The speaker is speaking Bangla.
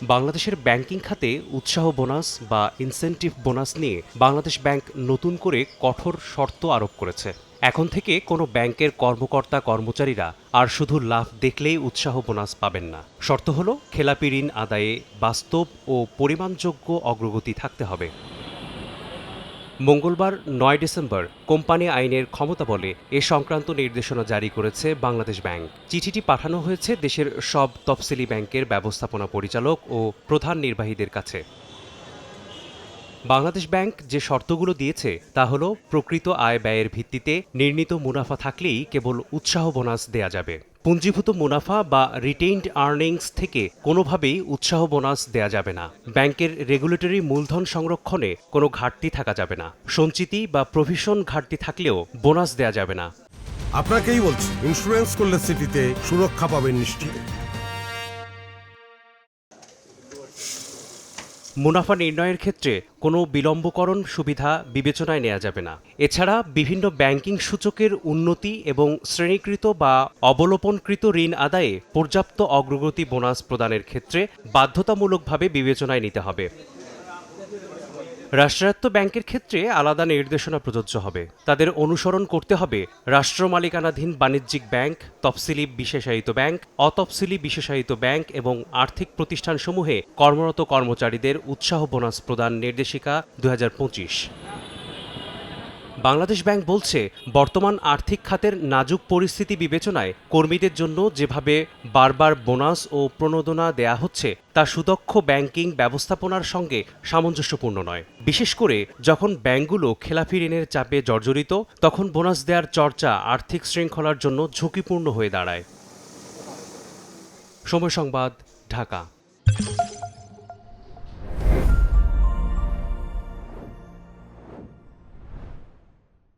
বাংলাদেশের ব্যাংকিং খাতে উৎসাহ বোনাস বা ইনসেনটিভ বোনাস নিয়ে বাংলাদেশ ব্যাংক নতুন করে কঠোর শর্ত আরোপ করেছে। এখন থেকে কোনো ব্যাংকের কর্মকর্তা কর্মচারীরা আর শুধু লাভ দেখলেই উৎসাহ বোনাস পাবেন না। শর্ত হলো খেলাপি ঋণ আদায়ে বাস্তব ও পরিমাণযোগ্য অগ্রগতি থাকতে হবে। মঙ্গলবার ৯ ডিসেম্বর কোম্পানি আইনের ক্ষমতাবলে এ সংক্রান্ত নির্দেশনা জারি করেছে বাংলাদেশ ব্যাংক। চিঠিটি পাঠানো হয়েছে দেশের সব তফসিলি ব্যাংকের ব্যবস্থাপনা পরিচালক ও প্রধান নির্বাহীদের কাছে। বাংলাদেশ ব্যাংক যে শর্তগুলো দিয়েছে তা হলো প্রকৃত আয় ব্যয়ের ভিত্তিতে নির্ণীত মুনাফা থাকলেই কেবল উৎসাহ বোনাস দেয়া যাবে। পুঞ্জীভূত মুনাফা বা রিটেইনড আর্নিংস থেকে কোনোভাবেই উৎসাহ বোনাস দেয়া যাবে না। ব্যাংকের রেগুলেটরি মূলধন সংরক্ষণে কোনো ঘাটতি থাকা যাবে না। সঞ্চিতি বা প্রভিশন ঘাটতি থাকলেও বোনাস দেয়া যাবে না। আপনাকেই বলছি, ইন্স্যুরেন্স করলে সিটিতে সুরক্ষা পাবেন নিশ্চিত। মুনাফা নির্ণয়ের ক্ষেত্রে কোনো বিলম্বকরণ সুবিধা বিবেচনায় নেওয়া যাবে না। এছাড়া বিভিন্ন ব্যাংকিং সূচকের উন্নতি এবং শ্রেণীকৃত বা অবলোপনকৃত ঋণ আদায়ে পর্যাপ্ত অগ্রগতি বোনাস প্রদানের ক্ষেত্রে বাধ্যতামূলকভাবে বিবেচনায় নিতে হবে। রাষ্ট্রায়ত্ত ব্যাংকের ক্ষেত্রে আলাদা নির্দেশনা প্রযোজ্য হবে। তাদের অনুসরণ করতে হবে রাষ্ট্র মালিকানাধীন বাণিজ্যিক ব্যাংক, তফসিলি বিশেষায়িত ব্যাংক, অতফসিলি বিশেষায়িত ব্যাংক এবং আর্থিক প্রতিষ্ঠানসমূহে কর্মরত কর্মচারীদের উৎসাহ বোনাস প্রদান নির্দেশিকা ২০২৫। বাংলাদেশ ব্যাংক বলছে, বর্তমান আর্থিক খাতের নাজুক পরিস্থিতি বিবেচনায় কর্মীদের জন্য যেভাবে বারবার বোনাস ও প্রণোদনা দেয়া হচ্ছে তা সুদক্ষ ব্যাংকিং ব্যবস্থাপনার সঙ্গে সামঞ্জস্যপূর্ণ নয়। বিশেষ করে যখন ব্যাংকগুলো খেলাপি ঋণের চাপে জর্জরিত, তখন বোনাস দেওয়ার চর্চা আর্থিক শৃঙ্খলার জন্য ঝুঁকিপূর্ণ হয়ে দাঁড়ায়। সময় সংবাদ, ঢাকা।